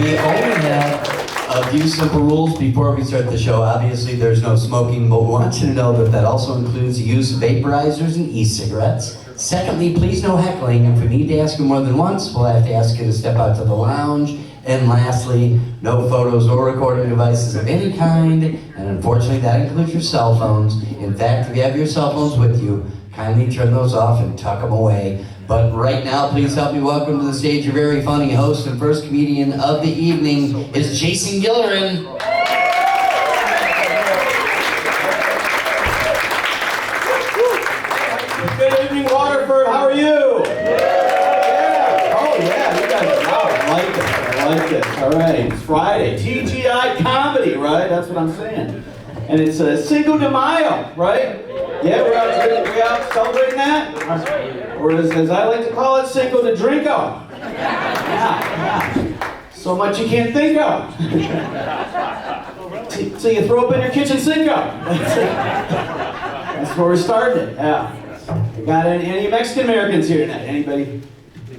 We only have a few simple rules before we start the show. Obviously, there's no smoking, but we want you to know that that also includes the use of vaporizers and e-cigarettes. Secondly, please no heckling. If we need to ask you more than once, we'll have to ask you to step out to the lounge. And lastly, no photos or recording devices of any kind, and unfortunately that includes your cell phones. In fact, if you have your cell phones with you, kindly turn those off and tuck them away. But right now, please help me welcome to the stage your very funny host and first comedian of the evening is Jason Gillerin. Good evening, Waterford. How are you? Yeah. Oh yeah, you guys. Wow, I like it. I like it. All right, it's Friday. TGI comedy, right? That's what I'm saying. And it's Cinco de Mayo, right? Yeah, we're out celebrating that. Or as I like to call it, Cinco de Drinko. Yeah. So much you can't think of. So you throw up in your kitchen Cinco. That's where we're starting it. Yeah. Got any Mexican Americans here tonight? Anybody?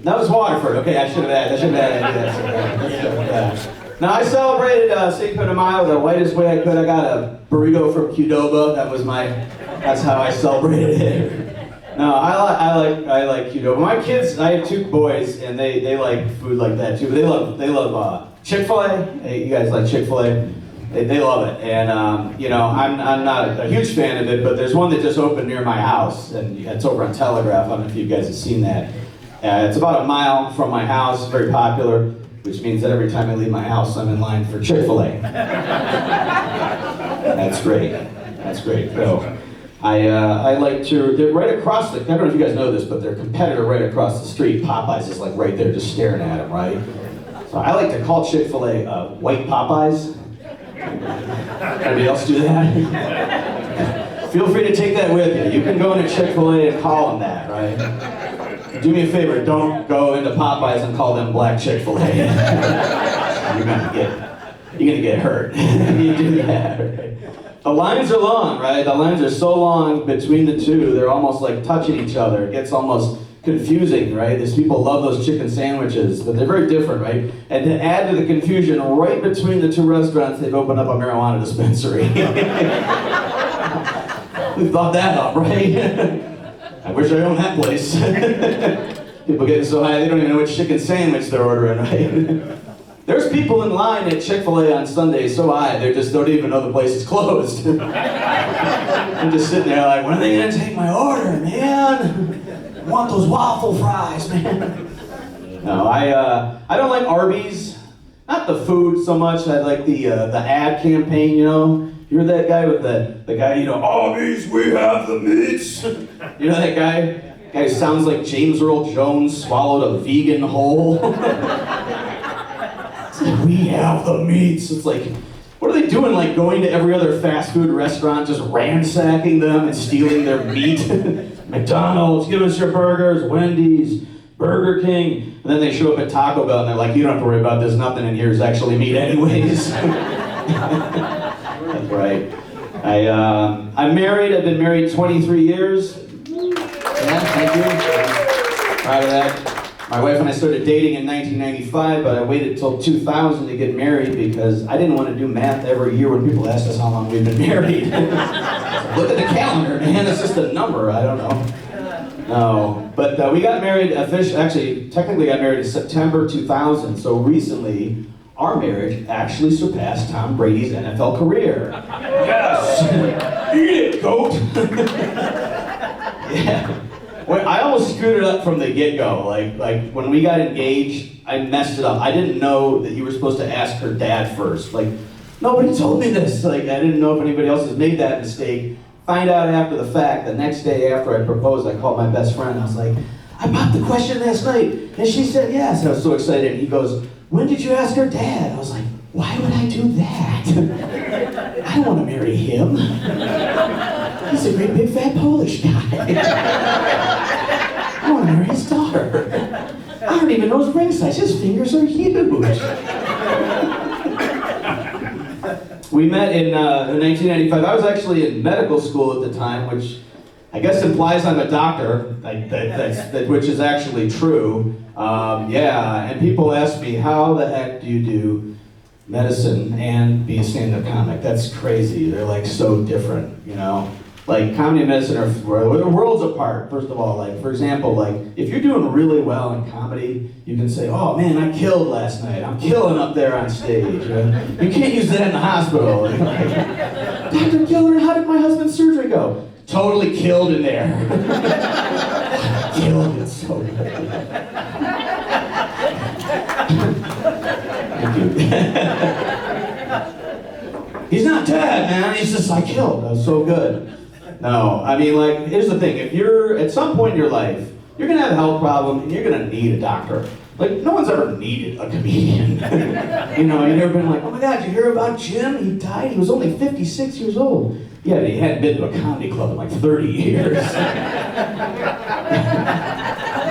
That was Waterford. Okay, I should have added that. Now I celebrated Cinco de Mayo the whitest way I could. I got a burrito from Qdoba. That's how I celebrated it. No, I like Qdoba. My kids, I have two boys, and they like food like that too. But they love Chick-fil-A. Hey, you guys like Chick-fil-A? They love it, and I'm not a huge fan of it, but there's one that just opened near my house, and it's over on Telegraph. I don't know if you guys have seen that. It's about a mile from my house, very popular, which means that every time I leave my house, I'm in line for Chick-fil-A. That's great. That's great. So, I like to. They're right across the. I don't know if you guys know this, but their competitor right across the street, Popeyes, is like right there, just staring at them, right? So I like to call Chick-fil-A white Popeyes. Anybody else do that? Feel free to take that with you. You can go into Chick-fil-A and call them that, right? Do me a favor, don't go into Popeyes and call them black Chick-fil-A. You're gonna get hurt. You do that, right? The lines are long, right? The lines are so long between the two, they're almost like touching each other. It gets almost confusing, right? These people love those chicken sandwiches, but they're very different, right? And to add to the confusion, right between the two restaurants, they've opened up a marijuana dispensary. We thought that up, right? I wish I owned that place. People getting so high, they don't even know which chicken sandwich they're ordering, right? There's people in line at Chick-fil-A on Sundays so high, they just don't even know the place is closed. I'm just sitting there like, when are they gonna take my order, man? I want those waffle fries, man. No, I don't like Arby's. Not the food so much. I like the ad campaign, you know? You heard that guy with the guy, you know, Arby's, we have the meats. You know that guy? Guy sounds like James Earl Jones swallowed a vegan whole. It's like, we have the meats. It's like, what are they doing? Like going to every other fast food restaurant, just ransacking them and stealing their meat? McDonald's, give us your burgers. Wendy's, Burger King. And then they show up at Taco Bell and they're like, you don't have to worry about this. Nothing in here is actually meat anyways. That's right. I'm married. I've been married 23 years. Yeah, thank you. Proud of that. My wife and I started dating in 1995, but I waited till 2000 to get married because I didn't want to do math every year when people asked us how long we've been married. Look at the calendar, man, it's just a number, I don't know. No, but we got married, technically got married in September 2000, so recently, our marriage actually surpassed Tom Brady's NFL career. Yes! Eat it, goat! Yeah. Well, I almost screwed it up from the get-go. Like when we got engaged, I messed it up. I didn't know that you were supposed to ask her dad first. Like, nobody told me this. Like, I didn't know if anybody else has made that mistake. Find out after the fact. The next day after I proposed, I called my best friend. I was like, I popped the question last night, and she said yes. I was so excited. And he goes, when did you ask her dad? I was like, why would I do that? I don't want to marry him. He's a great big fat Polish guy. I want to marry his daughter. I don't even know his ring size. His fingers are huge. We met in 1995. I was actually in medical school at the time, which I guess implies I'm a doctor, which is actually true. Yeah, and people ask me, how the heck do you do medicine and be a stand-up comic? That's crazy. They're like so different, you know? Like comedy and medicine are worlds apart, first of all. Like, for example, like if you're doing really well in comedy, you can say, oh man, I killed last night. I'm killing up there on stage. Right? You can't use that in the hospital. Like, Dr. Killer, how did my husband's surgery go? Totally killed in there. Killed, it's so good. Thank you. He's not dead, man. He's just, I killed. That was so good. No, I mean, like, here's the thing. If you're, at some point in your life, you're going to have a health problem and you're going to need a doctor. Like, no one's ever needed a comedian. You know, you've never been like, oh my God, did you hear about Jim? He died. He was only 56 years old. Yeah, but he hadn't been to a comedy club in like 30 years.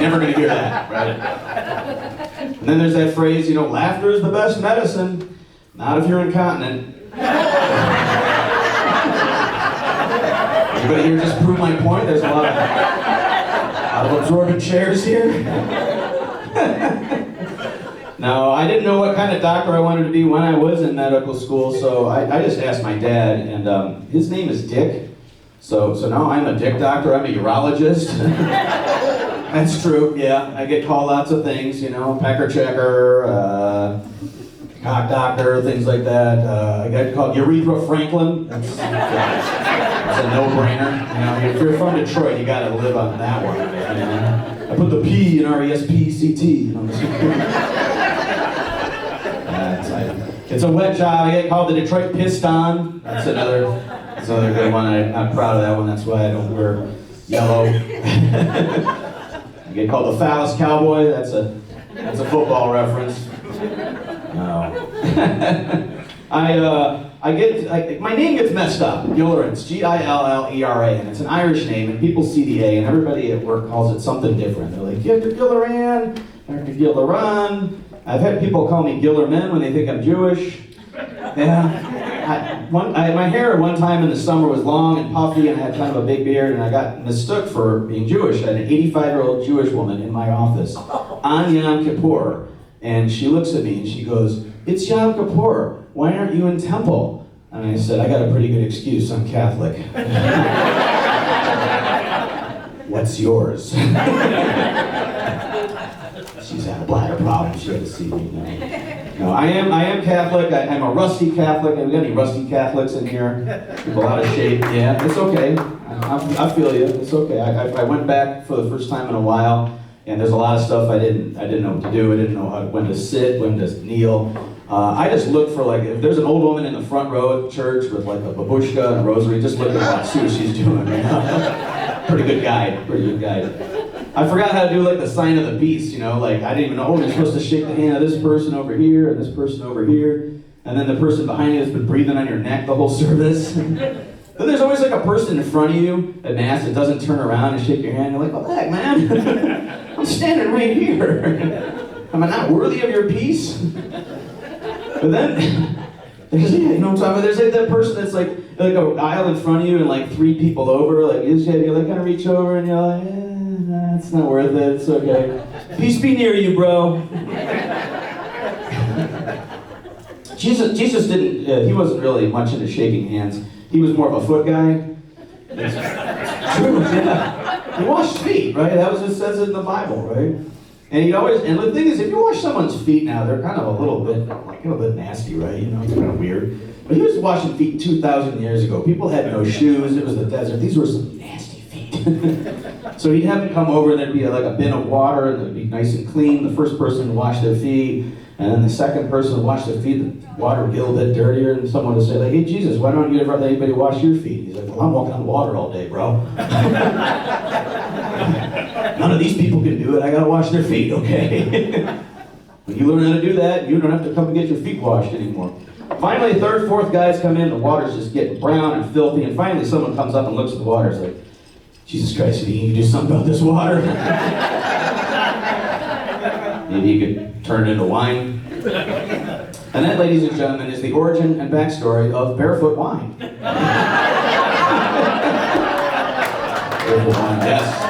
Never going to hear that, right? And then there's that phrase, you know, laughter is the best medicine. Not if you're incontinent. Anybody here just prove my point? There's a lot of absorbent chairs here. No, I didn't know what kind of doctor I wanted to be when I was in medical school, so I just asked my dad, and his name is Dick. So now I'm a dick doctor, I'm a urologist. That's true, yeah. I get called lots of things, you know, pecker checker, cock doctor, things like that. I got called Urethra Franklin. That's a no-brainer. You know, if you're from Detroit, you gotta live on that one. You know? I put the P in R-E-S-P-C-T. You know? It's a wet job. I get called the Detroit Piston. That's another good one. I'm not proud of that one. That's why I don't wear yellow. I get called the Phallus Cowboy. That's a football reference. No. My name gets messed up. Gillerans, G-I-L-L-E-R-A, and it's an Irish name, and people see the A, and everybody at work calls it something different. They're like, Dr. Gilleran, Dr. Gilleran. I've had people call me Gillerman when they think I'm Jewish. Yeah. My hair one time in the summer was long and puffy, and I had kind of a big beard, and I got mistook for being Jewish. I had an 85-year-old Jewish woman in my office on Yom Kippur. And she looks at me and she goes, it's Yom Kippur, why aren't you in temple? And I said, I got a pretty good excuse, I'm Catholic. What's yours? She's had a bladder problem, she had to see me. No, I am Catholic, I'm a rusty Catholic. Have we got any rusty Catholics in here? People out of shape, yeah, it's okay. I feel you, it's okay. I went back for the first time in a while. And there's a lot of stuff I didn't know what to do. I didn't know when to sit, when to kneel. I just looked for, like, if there's an old woman in the front row at church with like a babushka and a rosary, just look at her, see what she's doing. You know? Pretty good guide. I forgot how to do like the sign of the beast, you know, like I didn't even know, oh, you're supposed to shake the hand of this person over here and this person over here. And then the person behind you has been breathing on your neck the whole service. Then there's always like a person in front of you at Mass that doesn't turn around and shake your hand. You're like, what the heck, man? I'm standing right here. Am I not worthy of your peace? But then, you know what I'm talking about? There's like that person that's like an aisle in front of you and like 3 people over. Like you like kind of reach over and you're like, nah, it's not worth it. It's okay. Peace be near you, bro. Jesus didn't. He wasn't really much into shaking hands. He was more of a foot guy. It's true, yeah. He washed feet, right? That was what it says in the Bible, right? And the thing is, if you wash someone's feet now, they're kind of a little bit nasty, right? You know, it's kind of weird. But he was washing feet 2,000 years ago. People had no shoes. It was the desert. These were some nasty feet. So he'd have them come over, and there'd be like a bin of water, and it'd be nice and clean. The first person would wash their feet, and then the second person would wash their feet. The water would get a little bit dirtier, and someone would say, like, hey, Jesus, why don't you ever let anybody wash your feet? He's like, well, I'm walking on water all day, bro. None of these people can do it. I gotta wash their feet, okay? When you learn how to do that, you don't have to come and get your feet washed anymore. Finally, 3rd, 4th guys come in, the water's just getting brown and filthy, and finally someone comes up and looks at the water and is like, Jesus Christ, you need to do something about this water? Maybe you could turn it into wine. And that, ladies and gentlemen, is the origin and backstory of barefoot wine. Barefoot wine, yes.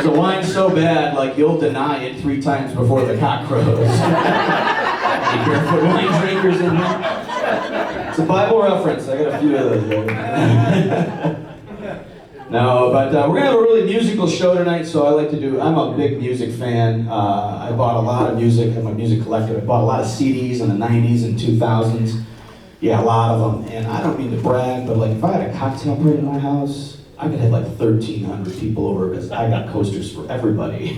The wine's so bad, like you'll deny it 3 times before the cock crows. Any barefoot wine drinkers in here? It's a Bible reference. I got a few of those. No, but we're gonna have a really musical show tonight. So I like to do. I'm a big music fan. I bought a lot of music. I'm a music collector. I bought a lot of CDs in the '90s and 2000s. Yeah, a lot of them. And I don't mean to brag, but like if I had a cocktail party in my house, I could have like 1,300 people over because I got coasters for everybody.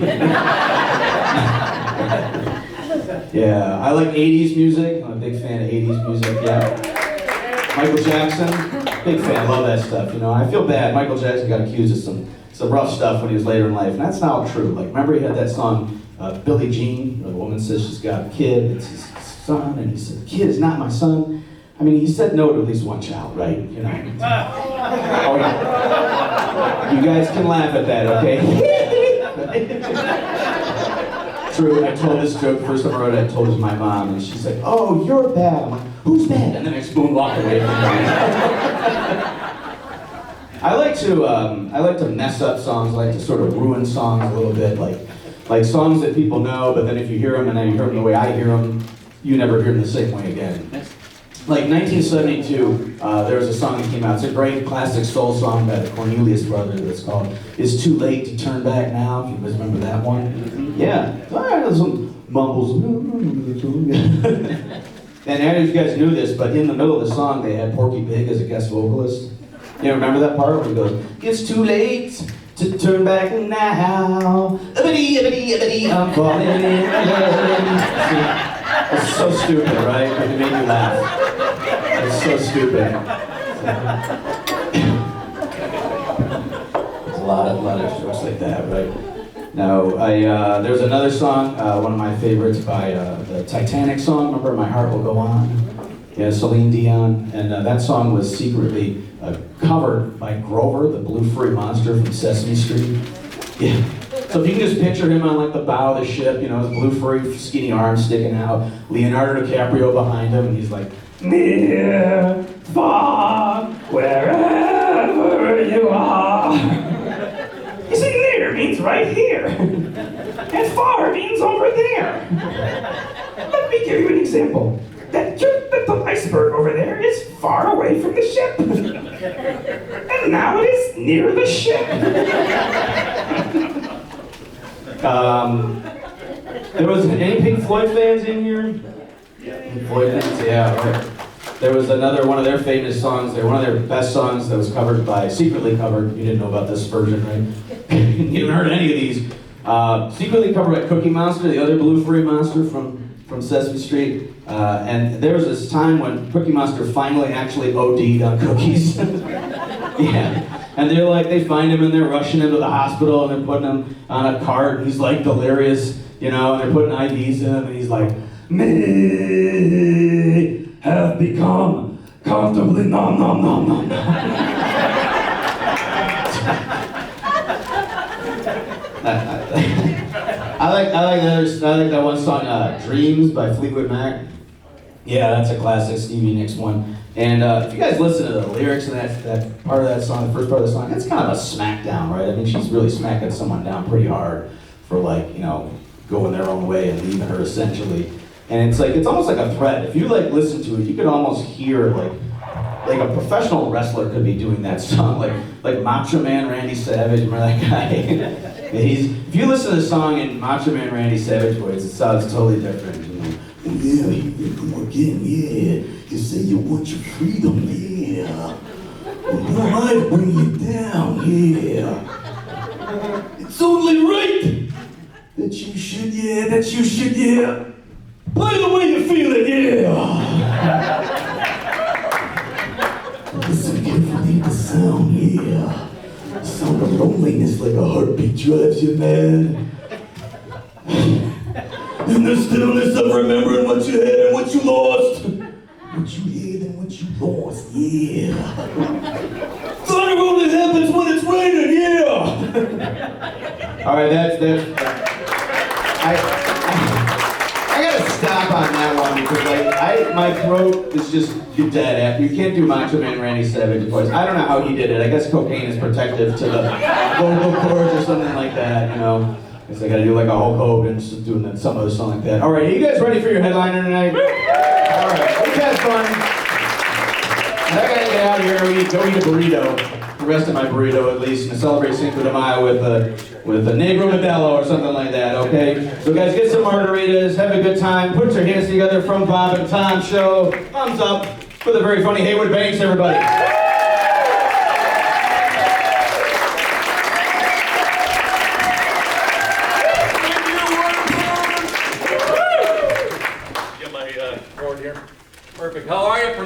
Yeah, I like 80s music. I'm a big fan of 80s music, yeah. Michael Jackson, big fan, love that stuff, you know. I feel bad, Michael Jackson got accused of some rough stuff when he was later in life, and that's not true. Like, remember he had that song, Billie Jean, where the woman says she's got a kid, it's his son, and he said, the kid is not my son. I mean, he said no to at least one child, right? You know. Oh, yeah. You guys can laugh at that, okay? True, I told this joke the first time I wrote it, I told it to my mom, and she's like, oh, you're bad. I'm like, who's bad? And then I spoon walked away from her. I like to mess up songs, I like to sort of ruin songs a little bit, like songs that people know, but then if you hear them and then you hear them the way I hear them, you never hear them the same way again. Like 1972, there was a song that came out. It's a great classic soul song by the Cornelius Brothers. It's called "It's Too Late to Turn Back Now." If you guys remember that one, yeah. There's some mumbles. And I don't know if you guys knew this, but in the middle of the song, they had Porky Pig as a guest vocalist. You remember that part where he goes, "It's too late to turn back now. I'm falling in love." It's so stupid, right? But it made me laugh. It's so stupid. There's a lot of jokes like that, right? Now, there's another song, one of my favorites by the Titanic song, remember My Heart Will Go On? Yeah, Celine Dion. And that song was secretly covered by Grover, the blue furry monster from Sesame Street. Yeah. So if you can just picture him on like the bow of the ship, you know, his blue furry skinny arms sticking out, Leonardo DiCaprio behind him, and he's like, near, far, wherever you are. You see, near means right here, and far means over there. Let me give you an example. That cute little iceberg over there is far away from the ship. And now it is near the ship. There was any Pink Floyd fans in here? Pink Floyd fans, yeah. Right. There was another one of their famous songs. One of their best songs that was secretly covered. You didn't know about this version, right? You haven't heard any of these. Secretly covered by Cookie Monster, the other blue furry monster from Sesame Street. And there was this time when Cookie Monster finally actually OD'd on cookies. Yeah. And they find him and they're rushing him to the hospital and they're putting him on a cart and he's like delirious, you know, and they're putting IVs in him and he's like, "Me have become comfortably nom nom nom nom nom." I like that one song, "Dreams" by Fleetwood Mac. Yeah, that's a classic Stevie Nicks one. And if you guys listen to the lyrics of that part of that song, the first part of the song, it's kind of a smackdown, right? I mean, she's really smacking someone down pretty hard for going their own way and leaving her essentially. And it's almost like a threat. If you listen to it, you could almost hear like a professional wrestler could be doing that song, like Macho Man Randy Savage. Remember that guy? If you listen to the song in Macho Man Randy Savage voice, it sounds totally different. You know? Yeah, here you go again, yeah. You say you want your freedom, yeah. Well, I might bring you down, yeah. It's only right that you should, yeah. Play the way you feel it, yeah. Listen carefully to the sound, yeah. The sound of loneliness like a heartbeat drives you mad. In the stillness of remembering what you had and what you lost. What you had and what you lost, yeah. Thunder only happens when it's raining, yeah. All right, that's I gotta stop on that one because my throat is just dead after. You can't do Macho Man Randy Savage voice. I don't know how he did it. I guess cocaine is protective to the vocal cords or something like that, you know. Guess I gotta do like a Hulk Hogan, just doing that, some other song like that. All right, are you guys ready for your headliner tonight? All right, we've had fun. And I gotta get out of here and go eat a burrito, the rest of my burrito at least, and celebrate Cinco de Mayo with a Negro Modelo or something like that, okay? So guys, get some margaritas, have a good time, put your hands together from Bob and Tom Show. Thumbs up for the very funny Heywood Banks, everybody.